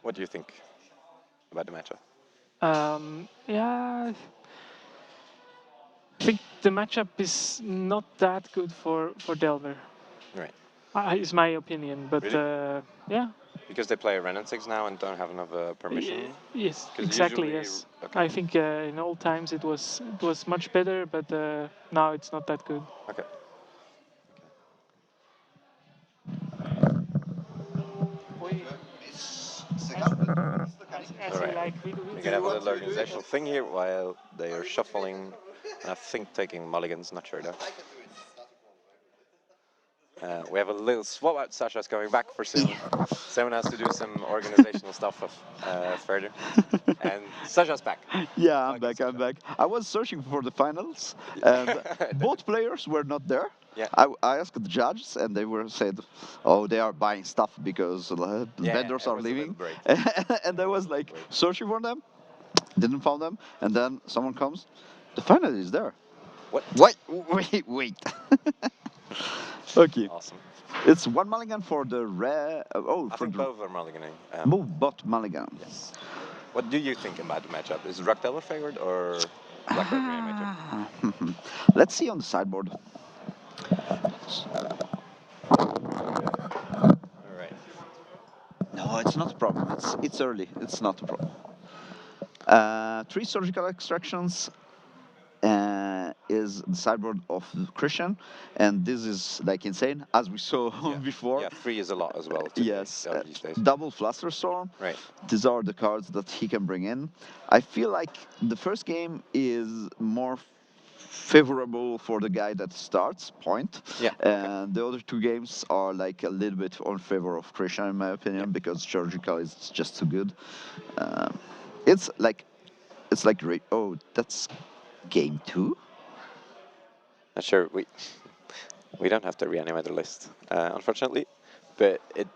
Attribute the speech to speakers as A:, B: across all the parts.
A: What do you think about the matchup?
B: Yeah, I think the matchup is not that good for Delver.
A: Right.
B: Is my opinion, but
A: Really?
B: yeah.
A: Because they play Renan 6 now and don't have enough permission?
B: Yes,
A: Because
B: exactly.
A: usually...
B: Yes,
A: Okay.
B: I think in old times it was much better, but now it's not that good.
A: Okay.
B: As
A: All
B: you
A: right.
B: like,
A: We can have a little organizational thing here while they are shuffling, and I think taking mulligans, not sure though. We have a little swap out. Sasha's coming back for soon. Someone has to do some organizational stuff further. And Sasha's back.
C: Yeah, I'm
A: Welcome,
C: back. I'm
A: Sasha.
C: back. I was searching for the finals, and both players were not there.
A: Yeah.
C: I asked the judges, and they were said, "Oh, they are buying stuff because
A: Yeah,
C: vendors
A: it
C: are
A: was a little
C: leaving."
A: break.
C: And I was like
A: Break.
C: searching for them, didn't find them, and then someone comes, the final is there.
A: What?
C: Wait. Okay,
A: Awesome.
C: it's one mulligan for the rare. Oh,
A: I
C: for
A: think
C: the
A: both are mulliganing.
C: move bot mulligan.
A: Yes. What do you think about the matchup? Is Rock Delver favored or Black Red Reanimator?
C: Let's see on the sideboard.
A: All right.
C: No, it's not a problem. It's early. It's not a problem. Three surgical extractions is the sideboard of the Christian, and this is like insane, as we saw
A: Yeah.
C: before.
A: Yeah, 3 is a lot as well today,
C: Yes,
A: these days.
C: double Flusterstorm.
A: Right.
C: These are the cards that he can bring in. I feel like the first game is more favorable for the guy that starts point,
A: Yeah, okay.
C: and the other two games are like a little bit on favor of Christian in my opinion,
A: Yeah.
C: because surgical is just too good. Um, it's like oh, that's game two.
A: Not sure. We don't have the Reanimator list, unfortunately, but it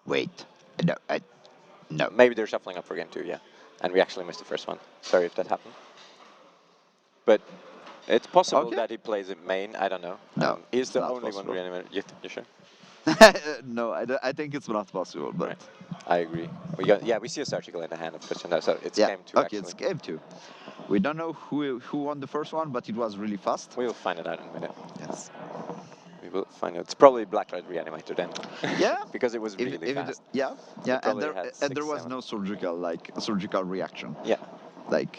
C: Wait, no, no.
A: maybe they're shuffling up for game 2, yeah. And we actually missed the first one. Sorry if that happened. But it's possible
C: Okay.
A: that he plays it main. I don't know.
C: No,
A: He's
C: it's
A: the
C: not
A: only one
C: possible.
A: Reanimator. You sure?
C: No, I think it's not possible, but
A: Right. I agree. We see a surgical in the hand of Christian now, so it's
C: yeah.
A: game 2
C: Okay,
A: actually.
C: it's game two. We don't know who won the first one, but it was really fast.
A: We will find it out in a minute.
C: Yes.
A: We will find out. It's probably Black Red Reanimator then.
C: Yeah.
A: Because it was really fast.
C: Yeah,
A: They
C: yeah, and
A: probably had
C: there
A: six,
C: was
A: 7.
C: no surgical reaction.
A: Yeah.
C: Like,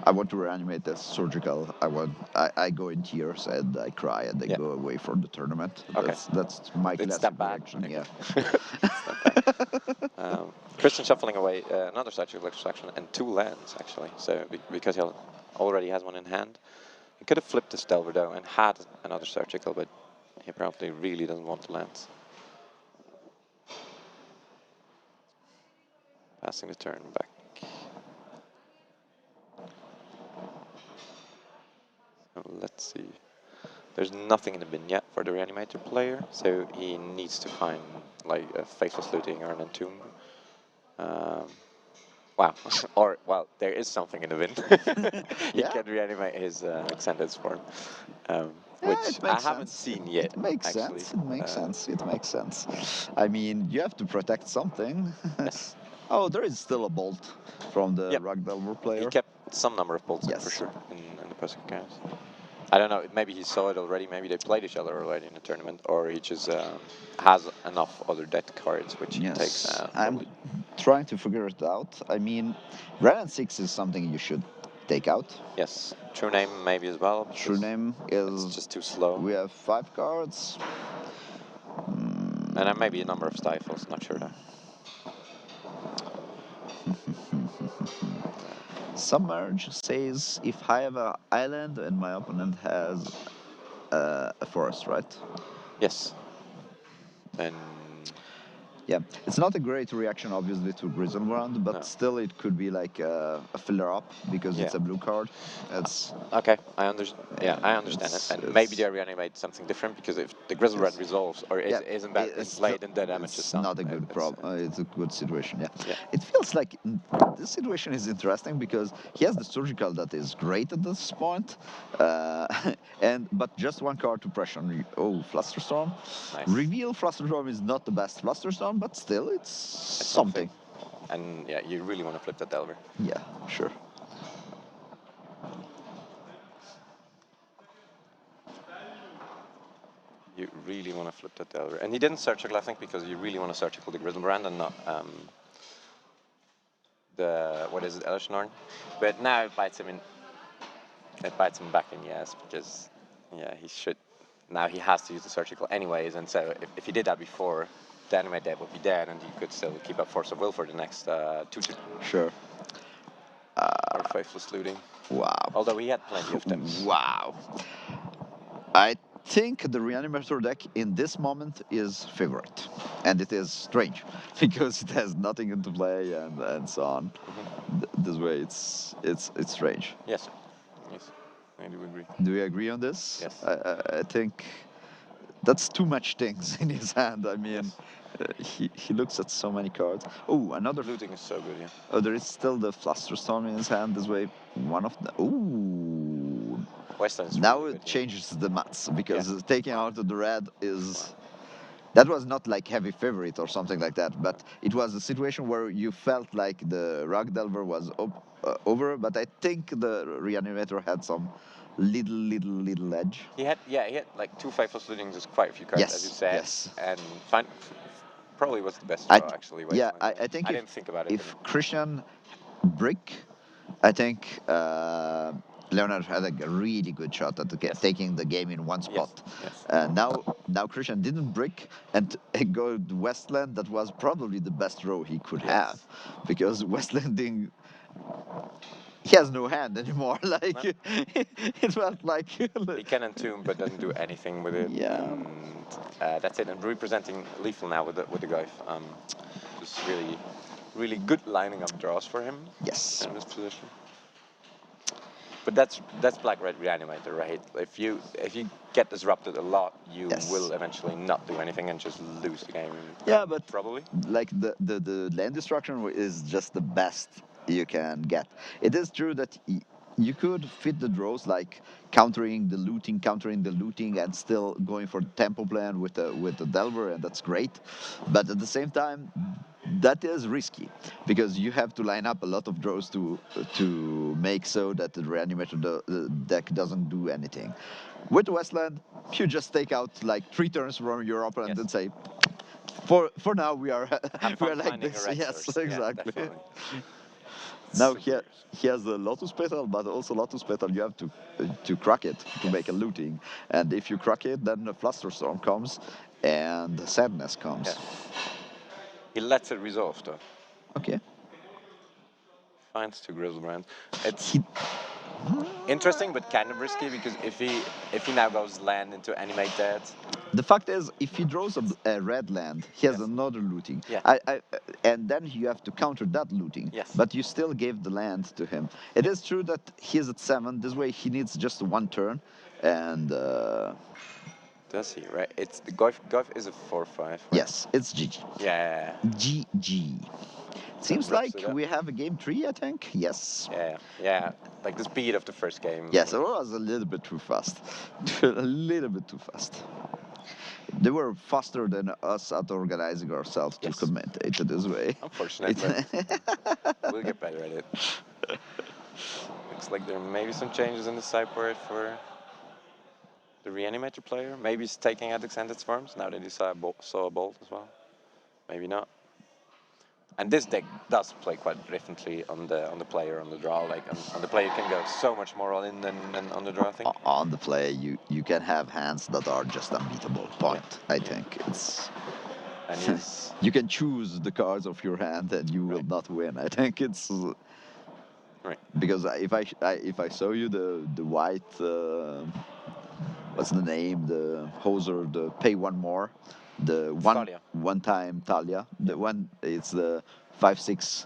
C: I want to reanimate the surgical. I go in tears and I cry and I
A: Yeah.
C: go away from the tournament.
A: Okay.
C: That's my
A: It's
C: classic
A: that bad.
C: reaction.
A: Okay.
C: Yeah.
A: It's that bad. Christian shuffling away another surgical extraction and 2 lands actually. So because he already has one in hand, he could have flipped this Delver though and had another surgical, but he probably really doesn't want the lands. Passing the turn back. So let's see. There's nothing in the bin yet for the Reanimator player, so he needs to find like a Faceless Looting or an Entomb. Wow. Or, well, there is something in the bin. He
C: Yeah.
A: can reanimate his Extended form,
C: Yeah,
A: which
C: it
A: I
C: makes
A: haven't
C: sense.
A: seen yet,
C: It makes
A: actually.
C: sense. It makes sense. It makes sense. I mean, you have to protect something.
A: Yes.
C: Oh, there is still a bolt from the
A: Yep.
C: Ragdelver
A: He
C: player.
A: kept some number of bolts in for
C: Yes.
A: sure in the posting games. I don't know, maybe he saw it already, maybe they played each other already in the tournament, or he just has enough other dead cards which he takes
C: Yes, I'm
A: probably.
C: trying to figure it out. I mean, Red and 6 is something you should take out.
A: Yes, True Name maybe as well.
C: True name
A: It's
C: is.
A: just too slow.
C: We have 5 cards.
A: And then maybe a number of stifles, not sure though.
C: Submerge says if I have an island and my opponent has a forest, right?
A: Yes. And
C: Yeah, it's not a great reaction, obviously, to Grizzlebrand, but
A: no.
C: still it could be like a filler up because
A: Yeah.
C: it's a blue card. It's
A: Okay, I understand. Yeah, I understand it. And maybe they reanimate something different because if the Grizzle Red resolves or
C: yeah,
A: isn't bad in play, then the damage is
C: it's
A: done.
C: not a good problem. It's a good situation. Yeah.
A: Yeah.
C: It feels like this situation is interesting because he has the surgical that is great at this point, but just one card to pressure on. Oh, Flusterstorm.
A: Nice.
C: Reveal Flusterstorm is not the best Flusterstorm one, but still, it's something.
A: And yeah, you really want to flip that Delver.
C: Yeah, sure.
A: You really want to flip that Delver. And he didn't Surgical, I think, because you really want to Surgical the Grizzlebrand and not the, what is it, Elishnorn. But now it bites him back in the ass because, yeah, he should, now he has to use the Surgical anyways, and so if he did that before, the Animate Dead would be dead and he could still keep up Force of Will for the next 2 to...
C: Sure.
A: Or Faithless Looting.
C: Wow.
A: Although he had plenty of them.
C: Wow. I think the Reanimator deck in this moment is favorite. And it is strange because it has nothing into play and so on. This way it's strange.
A: Yes. Yes. I do agree.
C: Do you agree on this?
A: Yes.
C: I think that's too much things in his hand. I mean,
A: Yes.
C: He looks at so many cards. Oh, another.
A: Looting is so good, yeah.
C: Oh, there is still the Flusterstorm in his hand. This way, one of the. Ooh.
A: Westland is
C: Now
A: really
C: it
A: good, yeah.
C: changes the mats because
A: Yeah.
C: taking out the red is. That was not like heavy favorite or something like that, but it was a situation where you felt like the Rock Delver was over, but I think the Reanimator had some little edge.
A: He had like 2 Faithless Lootings, just quite a few cards,
C: Yes,
A: as you said.
C: yes.
A: And probably was the best
C: I
A: draw,
C: th-
A: actually.
C: yeah,
A: Wasteland.
C: I think
A: I didn't think about it.
C: if Christian brick, I think Leonhard had a really good shot at
A: Yes.
C: taking the game in one spot.
A: Yes.
C: Now Christian didn't brick and go to Westland. That was probably the best row he could
A: Yes.
C: have, because Westlanding. He has no hand anymore. Like
A: No.
C: it felt like.
A: He can entomb, but doesn't do anything with it.
C: Yeah.
A: And that's it. And representing Lethal now with the guy. Just really good lining up draws for him.
C: Yes.
A: In this position. But that's Black Red Reanimator, right? If you get disrupted a lot, you
C: Yes.
A: will eventually not do anything and just lose the game.
C: Yeah, but
A: probably.
C: Like the land destruction is just the best you can get. It is true that you could fit the draws like countering the looting, and still going for the tempo plan with the Delver, and that's great. But at the same time, that is risky because you have to line up a lot of draws to make so that the Reanimator the deck doesn't do anything. With Westland, you just take out like 3 turns from your opponent
A: Yes.
C: and say, for now we are
A: Have
C: we
A: fun
C: are like
A: finding
C: this.
A: a red
C: Yes,
A: source.
C: exactly.
A: Yeah, definitely.
C: Now
A: Super.
C: he has the Lotus Petal, but also Lotus Petal you have to crack it to make a looting, and if you crack it, then the Flusterstorm comes, and the Sadness comes.
A: Yeah. He lets it resolve though.
C: Okay.
A: Finds 2 Grizzlebrand. It's
C: He,
A: interesting, but kind of risky because if he now goes land into Animate Dead,
C: the fact is, if he draws a red land, he has
A: Yes.
C: another looting.
A: Yeah.
C: And then you have to counter that looting.
A: Yes.
C: But you still gave the land to him. It is true that he's at 7. This way he needs just 1 turn, and
A: does he? Right? It's the Goif is a 4/5. Right?
C: yes, it's GG.
A: Yeah.
C: GG. Seems
A: wraps
C: like
A: it up.
C: we have a game 3, I think. Yes.
A: Yeah. Like the speed of the first game.
C: Yes, it was a little bit too fast. A little bit too fast. They were faster than us at organizing ourselves to
A: Yes.
C: commentate it this way.
A: Unfortunate, but we'll get better at it. Looks like there may be some changes in the sideboard for the Reanimator player. Maybe he's taking out Extended Swarms now that he saw a Bolt as well. Maybe not. And this deck does play quite differently on the player on the draw. Like on the play, you can go so much more all in than on the draw. I think.
C: On the play, you can have hands that are just unbeatable. Point. I think it's.
A: And he's
C: You can choose the cards of your hand, and you will not win. I think it's.
A: right.
C: Because if I show you the white, what's the name? The hoser, the pay 1 more, the
A: Thalia.
C: one time Talia. The one, it's the 5/6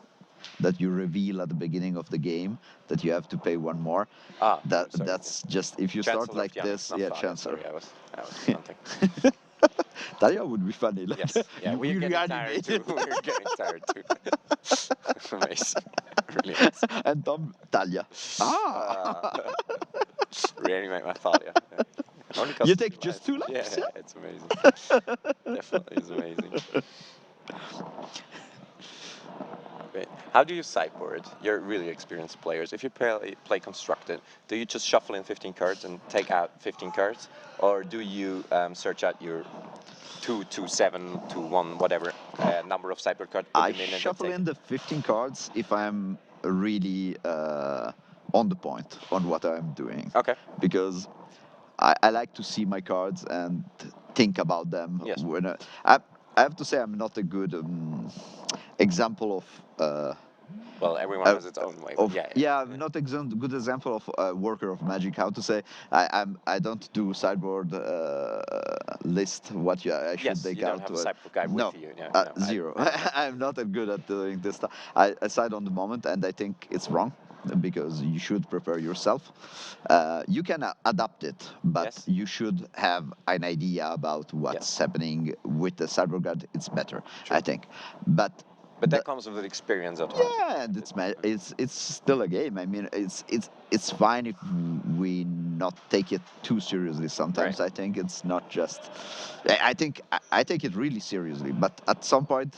C: that you reveal at the beginning of the game that you have to pay 1 more.
A: Sorry.
C: That's just if you
A: Chancellor
C: start like
A: of
C: this,
A: not
C: yeah,
A: Thalia,
C: Chancellor.
A: Sorry, I was something.
C: Talia would be funny. Like,
A: Yes. Yeah, we're getting tired too. We're getting tired too. Amazing. Really amazing.
C: And Tom Talia.
A: Reanimate my Thalia. Yeah. Only costs
C: You take
A: 2
C: just
A: lives.
C: 2 lives?
A: Yeah, it's amazing. Definitely is amazing. Great. How do you sideboard? You're really experienced players. If you play constructed, do you just shuffle in 15 cards and take out 15 cards, or do you search out your 2, 2, 7, 2, 1, whatever number of sideboard cards, put
C: I
A: them in, and then
C: shuffle
A: take
C: in the 15 cards if I'm really on the point on what I'm doing.
A: Okay.
C: Because I like to see my cards and think about them.
A: Yes.
C: When I have to say I'm not a good example
A: Well, everyone has its own way. But
C: of
A: yeah.
C: I'm not good example of a worker of magic. How to say? I don't do sideboard list what I should
A: Yes,
C: take
A: you don't
C: out.
A: have a sideboard guide
C: No,
A: with you. No, no.
C: zero. I'm not that good at doing this stuff. I side on the moment, and I think it's wrong because you should prepare yourself. You can adapt it, but
A: Yes.
C: you should have an idea about what's
A: Yes.
C: happening with the sideboard guide. It's better,
A: True.
C: I think. But
A: But that comes with experience automatically.
C: yeah, and it's still a game. I mean, it's fine if we not take it too seriously. Sometimes
A: Right.
C: I think it's not just. I think I take it really seriously, but at some point,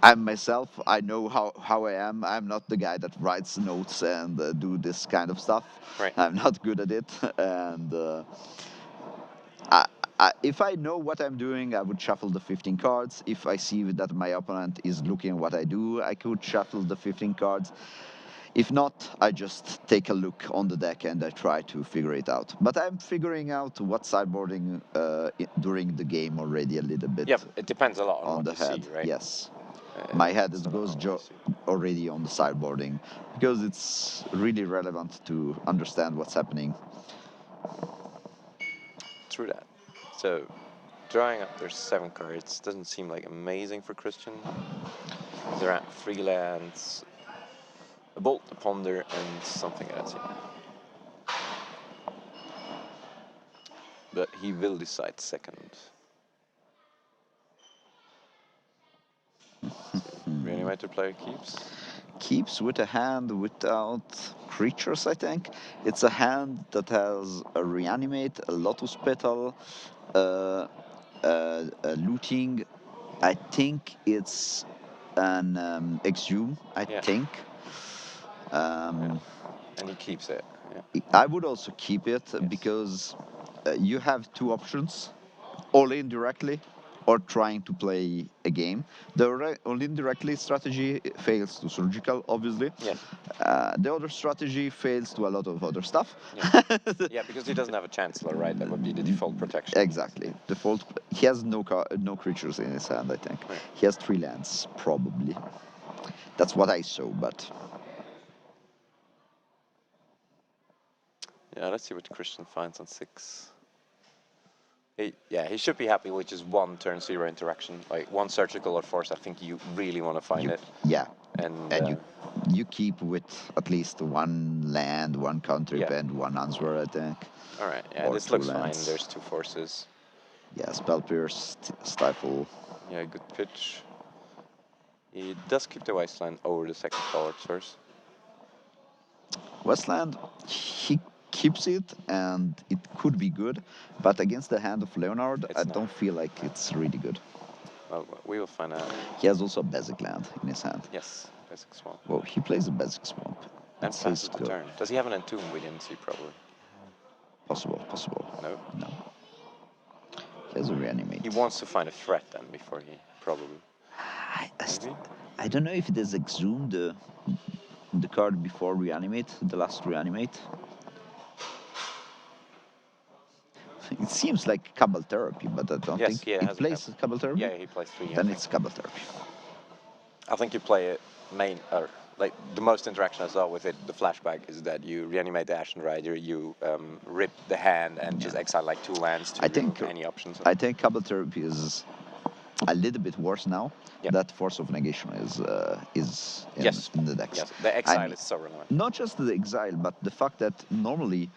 C: I'm myself. I know how I am. I'm not the guy that writes notes and do this kind of stuff.
A: Right.
C: I'm not good at it, and. I, if I know what I'm doing, I would shuffle the 15 cards. If I see that my opponent is looking what I do, I could shuffle the 15 cards. If not, I just take a look on the deck and I try to figure it out. But I'm figuring out what sideboarding during the game already a little bit.
A: Yeah, it depends a lot on
C: on
A: what
C: the
A: you
C: head.
A: see, right?
C: Yes, my head
A: It's
C: is
A: a lot
C: goes
A: on what you see.
C: already on the sideboarding because it's really relevant to understand what's happening.
A: True that. So, drawing up their 7 cards doesn't seem like amazing for Christian. There are 3 lands, a bolt, a ponder, and something else. Yeah. But he will decide second. Reanimator player
C: Keeps with a hand without creatures, I think. It's a hand that has a reanimate, a lotus petal, a looting. I think it's an exhume, I
A: Yeah.
C: think.
A: And he keeps it. Yeah.
C: I would also keep it because you have two options: all in directly or trying to play a game. The all in directly strategy fails to surgical, obviously.
A: Yes.
C: The other strategy fails to a lot of other stuff.
A: Yeah. Yeah, because he doesn't have a chancellor, right? That would be the default protection.
C: Exactly. Default. He has no creatures in his hand, I think.
A: Right.
C: He has 3 lands, probably. That's what I saw, but
A: Yeah, let's see what Christian finds on 6. He should be happy with just 1 turn 0 interaction. Like 1 surgical or force, I think you really want to find it.
C: yeah.
A: And
C: You keep with at least 1 land, 1 country,
A: Yeah.
C: and 1 answer, I think.
A: Alright, yeah,
C: Or
A: this
C: 2
A: looks
C: lands.
A: fine. There's 2 forces.
C: Yeah, spell pierce, stifle.
A: Yeah, good pitch. He does keep the wasteland over the second colored source.
C: Westland, he keeps it, and it could be good, but against the hand of Leonhard,
A: It's
C: I
A: not.
C: don't feel like it's really good.
A: Well, we will find out.
C: He has also a basic land in his hand.
A: Yes, basic swamp.
C: Well, he plays a basic swamp.
A: And
C: It
A: passes
C: says
A: the
C: go.
A: turn. Does he have an entomb? We didn't see probably.
C: Possible.
A: No.
C: No. He has a reanimate.
A: He wants to find a threat then before he probably.
C: I I don't know if it is exhumed the card before reanimate, the last reanimate. It seems like Cabal Therapy, but I don't
A: Yes,
C: think
A: he
C: it
A: has a
C: plays Cabal Therapy.
A: Yeah, he plays 3. I
C: Then
A: think.
C: it's Cabal Therapy.
A: I think you play it main or like the most interaction I saw with it. The flashback is that you reanimate the Ashen Rider, you rip the hand and just exile like 2 lands to
C: I
A: remove
C: think
A: any options.
C: I think Cabal Therapy is a little bit worse now.
A: Yeah.
C: That Force of Negation is
A: Yes.
C: in the decks.
A: Yes, the
C: I
A: exile
C: mean,
A: is so relevant.
C: not just the exile, but the fact that normally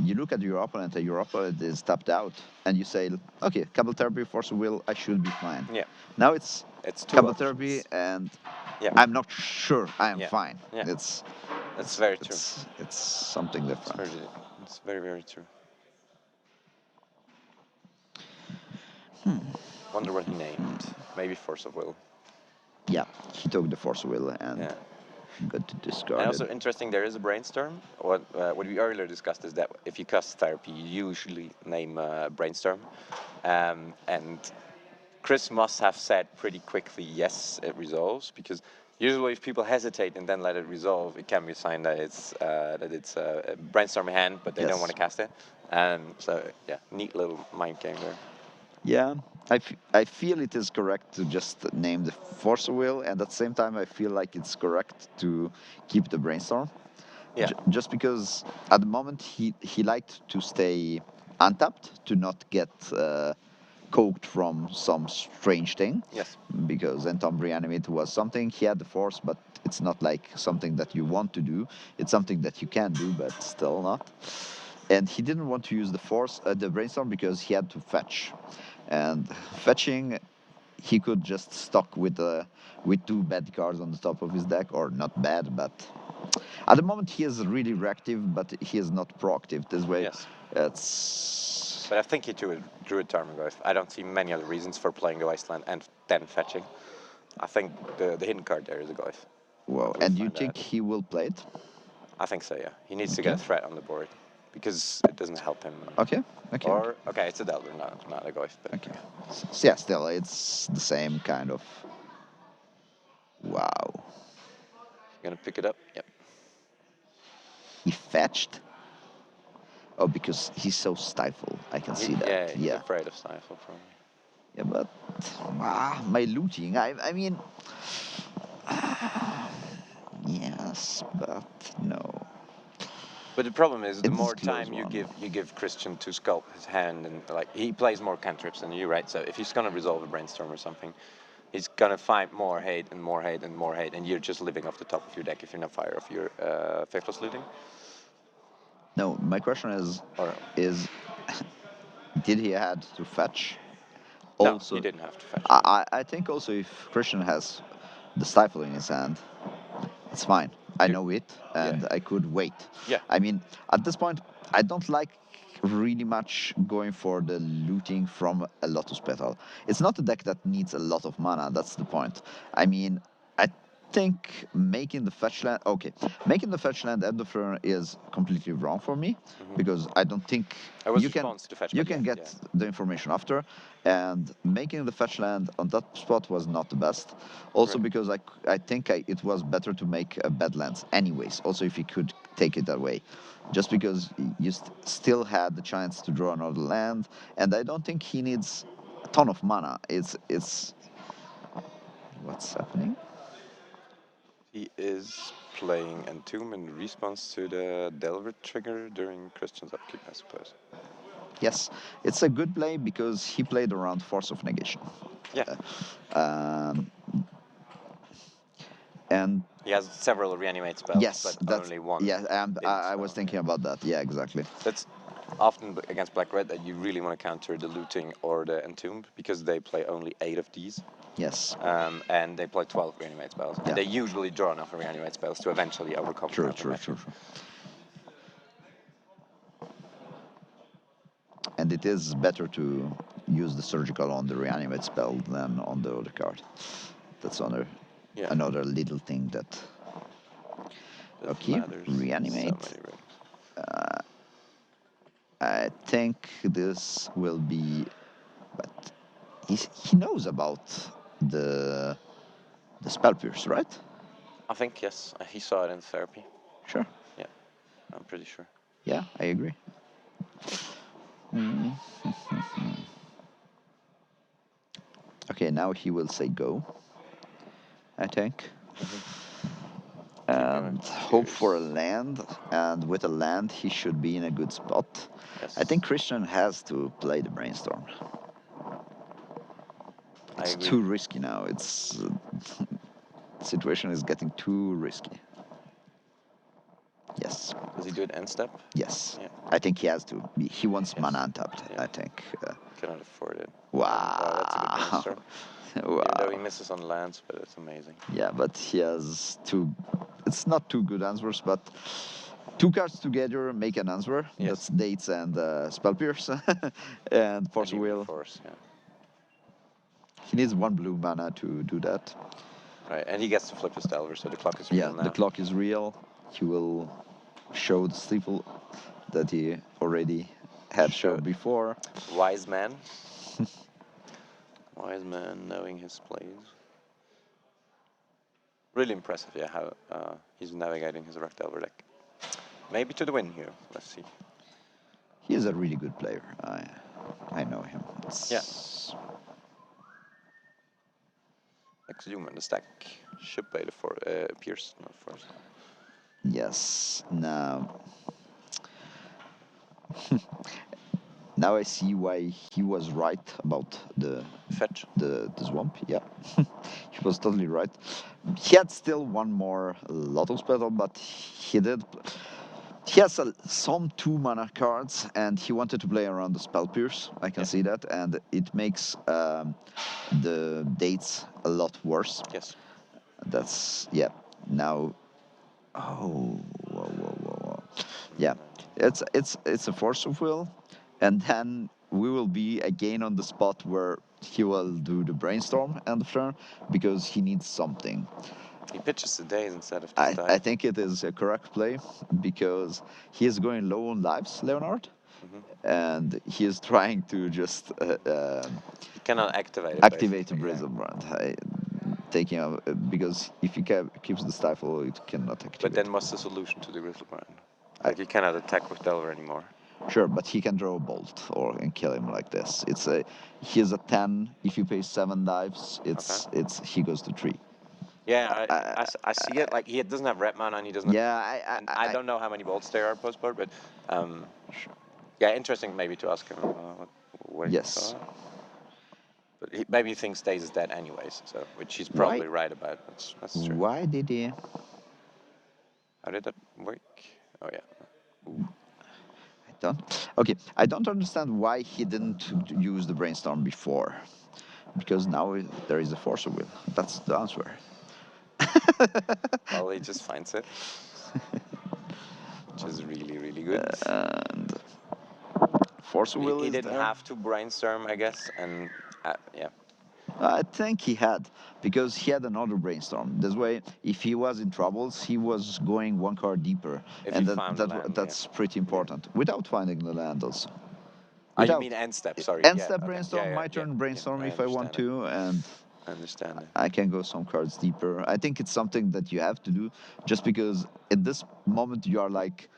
C: you look at your opponent and your opponent is tapped out, and you say, okay, Cabal Therapy, Force of Will, I should be fine.
A: Yeah.
C: Now it's
A: 2
C: Cabal
A: options.
C: Therapy, and
A: Yeah.
C: I'm not sure I am
A: Yeah.
C: fine.
A: Yeah.
C: It's
A: That's very true.
C: It's something different.
A: It's very, very true. Wonder what he named. maybe Force of Will.
C: Yeah, he took the Force Will and
A: Yeah.
C: got to discard
A: And
C: it.
A: also interesting, there is a brainstorm. What we earlier discussed is that if you cast therapy, you usually name brainstorm, and Chris must have said pretty quickly, yes, it resolves, because usually if people hesitate and then let it resolve, it can be a sign that it's a brainstorm in hand, but they don't
C: Yes.
A: want to cast it. So yeah, neat little mind game there.
C: Yeah, I feel it is correct to just name the Force Will, and at the same time, I feel like it's correct to keep the Brainstorm.
A: Yeah.
C: Just because at the moment he liked to stay untapped to not get coked from some strange thing.
A: Yes.
C: Because Entomb Reanimator was something he had the force, but it's not like something that you want to do. It's something that you can do, but still not. And he didn't want to use the force, the brainstorm, because he had to fetch, and fetching he could just stock with two bad cards on the top of his deck, or not bad, but at the moment he is really reactive, but he is not proactive. This way,
A: Yes.
C: it's
A: But I think he drew a Tarmogoyf. I don't see many other reasons for playing the Wasteland and then fetching. I think the hidden card there is a Goyf.
C: well.
A: We'll
C: And you
A: find
C: think
A: out.
C: he will play it?
A: I think so, yeah. He needs to get a
C: Okay.
A: threat on the board because it doesn't help him.
C: Okay. Okay.
A: Or, okay, it's a Delver, not a Goyf. But
C: Okay. So yeah, still, it's the same kind of. Wow.
A: Gonna pick it up? Yep.
C: He fetched. Oh, because he's so stifled. I can see that.
A: Yeah, he's
C: Yeah.
A: afraid of Stifle, probably.
C: Yeah, but my looting. I mean, yes, but no.
A: But the problem is, the
C: It is
A: more
C: a close
A: time you
C: one.
A: give Christian to sculpt his hand, and like he plays more cantrips than you, right? So if he's gonna resolve a brainstorm or something, he's gonna find more hate and more hate and more hate, and you're just living off the top of your deck if you're not fire off your faithless looting.
C: No, my question
A: Or
C: is did he had to fetch?
A: no, he
C: Also,
A: didn't have to fetch.
C: I think also if Christian has the stifle in his hand, it's fine. I know it, and
A: Yeah.
C: I could wait.
A: Yeah.
C: I mean, at this point, I don't like really much going for the looting from a Lotus Petal. It's not a deck that needs a lot of mana. That's the point. I mean, I think making the fetch land making the fetch land end of turn is completely wrong for me because I don't think
A: I was
C: you can
A: response to fetch,
C: you
A: but
C: can
A: yeah,
C: get the information after, and making the fetch land on that spot was not the best. Also
A: Right.
C: because I think it was better to make a Badlands anyways. Also if you could take it that way, just because you still had the chance to draw another land, and I don't think he needs a ton of mana. It's what's happening?
A: He is playing Entomb in response to the Delver trigger during Christian's upkeep, I suppose.
C: Yes, it's a good play because he played around Force of Negation.
A: Yeah.
C: And
A: He has several reanimate spells,
C: yes,
A: but
C: that's
A: only one.
C: yeah. And
A: hidden
C: I was
A: spell.
C: thinking about that. Yeah, exactly.
A: That's often against Black Red that you really want to counter the looting or the Entomb because they play only 8 of these.
C: Yes.
A: And they play 12 reanimate spells.
C: Yeah.
A: And they usually draw enough reanimate spells to eventually overcome
C: True,
A: counter
C: true,
A: matching.
C: true, true. And it is better to use the surgical on the reanimate spell than on the other card. That's
A: Yeah.
C: another little thing that.
A: That
C: Okay,
A: matters
C: reanimate.
A: So many rings.
C: I think this will be, but he knows about the the spell pierce, right?
A: I think, yes. He saw it in therapy.
C: Sure.
A: Yeah, I'm pretty sure.
C: Yeah, I agree. Okay, now he will say go, I think. And hope for a land, and with a land he should be in a good spot.
A: Yes.
C: I think Christian has to play the brainstorm.
A: I
C: It's
A: agree.
C: too risky now. It's situation is getting too risky. Yes.
A: Does he do it end step?
C: Yes.
A: Yeah.
C: I think he has to. He wants
A: Yes.
C: mana untapped.
A: Yeah.
C: I think.
A: Cannot afford it.
C: Wow.
A: That's a good brainstorm.
C: Wow.
A: Even though he misses on lands, but it's amazing.
C: Yeah, but he has two. It's not two good answers, but two cards together make an answer.
A: Yes.
C: That's dates and spell pierce and force
A: And even
C: will.
A: force, yeah.
C: He needs 1 blue mana to do that.
A: Right, and he gets to flip his Delver, so the clock is
C: Yeah,
A: real now.
C: the clock is real. He will show the steeple that he already had showed before.
A: Wise man. Wise man knowing his plays. Really impressive, yeah, how he's navigating his Rock Delver deck. Maybe to the win here. Let's see.
C: He is a really good player. I know him.
A: Yeah. Exhume in the stack. Should pay the Pierce, not Force.
C: Yes. Now. Now I see why he was right about the
A: Fetch.
C: the swamp. Yeah, he was totally right. He had still 1 more Lotus Petal, but he did. He has some 2 mana cards, and he wanted to play around the Spell Pierce. I can see that, and it makes the dates a lot worse.
A: Yes.
C: That's yeah. Now, oh, whoa. Yeah, it's a force of will, and then we will be again on the spot where he will do the brainstorm end of turn because he needs something.
A: He pitches the days instead of the
C: I
A: style.
C: think it is a correct play because he is going low on lives, Leonhard, and he is trying to just
A: He cannot activate it.
C: activate the
A: basically, yeah.
C: Prism Brand. Taking out because if he keeps the stifle, it cannot activate.
A: But then what's the solution to the Grizzlebrand? Like he cannot attack with Delver anymore.
C: Sure, but he can draw a bolt and kill him like this. He is a 10. If you pay 7 dives, it's he goes to 3.
A: Yeah, I see it. Like he doesn't have red mana and he doesn't.
C: Yeah,
A: I don't know how many bolts there are post board, but yeah, interesting maybe to ask him what he
C: Yes.
A: saw. But maybe he thinks Daze is dead anyways, so which he's probably right about. That's true.
C: Why did he?
A: How did that work? Oh yeah. Ooh.
C: I don't understand why he didn't use the brainstorm before, because now there is a force of will. That's the answer.
A: Well, he just finds it, which is really good.
C: And force of will
A: He
C: is
A: didn't
C: there.
A: have to brainstorm, I guess, and yeah.
C: I think he had, because he had another brainstorm. This way, if he was in troubles, he was going 1 card deeper,
A: If
C: and
A: he found the land,
C: that's pretty important. Without finding the land, also.
A: You mean end step? Sorry.
C: End
A: Yeah,
C: step
A: okay.
C: brainstorm,
A: Yeah,
C: my turn brainstorm
A: I
C: if I want
A: understand
C: to, and
A: I understand it.
C: I can go some cards deeper. I think it's something that you have to do, just because at this moment you are like,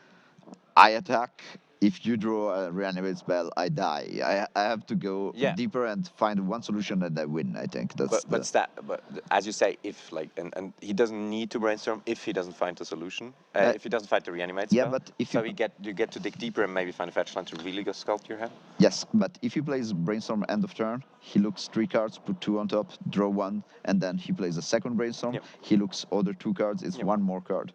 C: I attack. If you draw a reanimate spell, I die. I have to go deeper and find 1 solution and I win. I think that's
A: but as you say, if like and he doesn't need to brainstorm if he doesn't find the solution. If he doesn't find the reanimate spell.
C: Yeah, but if
A: you get to dig deeper and maybe find a fetch line to really go sculpt your hand.
C: Yes, but if he plays brainstorm end of turn, he looks 3 cards, put 2 on top, draw 1, and then he plays a second brainstorm. He looks other 2 cards. It's 1 more card.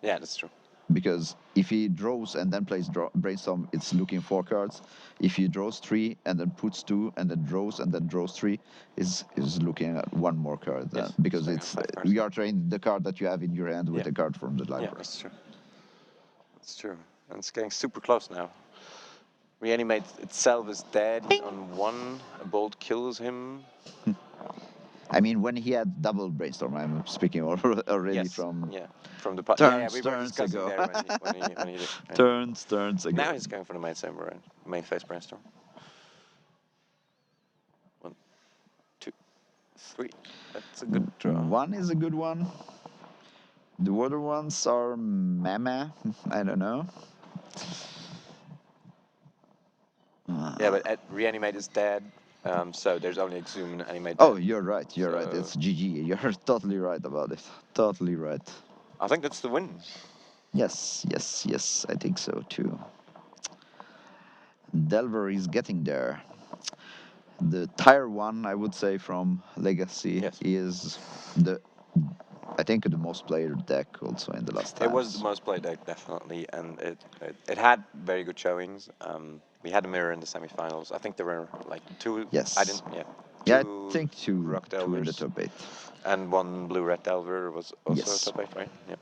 A: Yeah, that's true.
C: Because if he draws and then plays brainstorm, it's looking 4 cards. If he draws 3 and then puts 2 and then draws 3, is looking at 1 more card.
A: Yes,
C: because we are trading the card that you have in your hand with a card from the library.
A: Yeah, that's true. That's true. And it's getting super close now. Reanimate itself is dead. He's on 1. A bolt kills him.
C: I mean, when he had double brainstorm, I'm speaking already from
A: the
C: turns,
A: we were
C: turns
A: discussing
C: ago.
A: there when he did.
C: Turns ago.
A: Now he's going for the main phase brainstorm. 1, 2, 3. That's a good draw.
C: 1 is a good one. The other ones are meh. I don't know.
A: Yeah, but Reanimate is dead, so there's only Exhume and Animate.
C: Oh, you're right. It's GG. You're totally right about it. Totally right.
A: I think that's the win.
C: Yes. I think so too. Delver is getting there. The tier 1, I would say, from Legacy is I think the most played deck also in the last times.
A: It was the most played deck, definitely, and it had very good showings. We had a mirror in the semifinals. I think there were like 2.
C: Yes.
A: I didn't.
C: I think 2
A: Rock
C: 2 in the top 8.
A: And 1 blue-red Delver was also top 8, right? Yeah.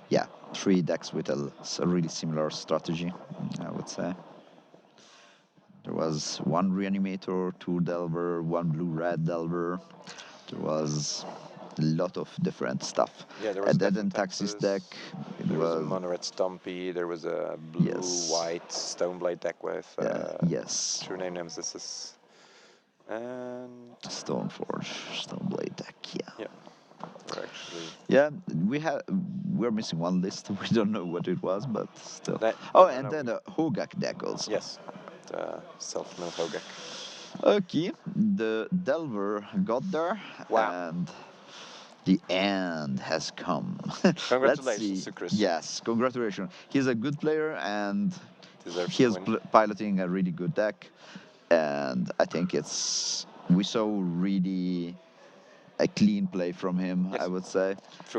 C: Yeah, 3 decks with a really similar strategy, I would say. There was one Reanimator, two Delver, one Blue-Red Delver. There was a lot of different stuff.
A: Yeah, there was
C: Dead
A: different
C: and Taxis deck. It
A: There was a
C: was
A: Mono Red Stumpy. There was a
C: Yes.
A: blue-white Stoneblade deck with
C: yes.
A: True Name Nemesis. And
C: Stoneforge, Stoneblade deck. Yeah.
A: yeah, we're actually
C: Yeah, we're missing one list. We don't know what it was, but still.
A: that.
C: Oh,
A: no,
C: and
A: no,
C: then a Hogak deck also.
A: yes, the self-milled Hogak.
C: Okay, the Delver got there,
A: Wow.
C: and the end has come.
A: Congratulations
C: Let's see.
A: to Chris.
C: Yes, congratulations. He's a good player, and
A: Deserves
C: he's
A: to win.
C: piloting a really good deck. And I think we saw really a clean play from him,
A: Yes.
C: I would say.
A: Through a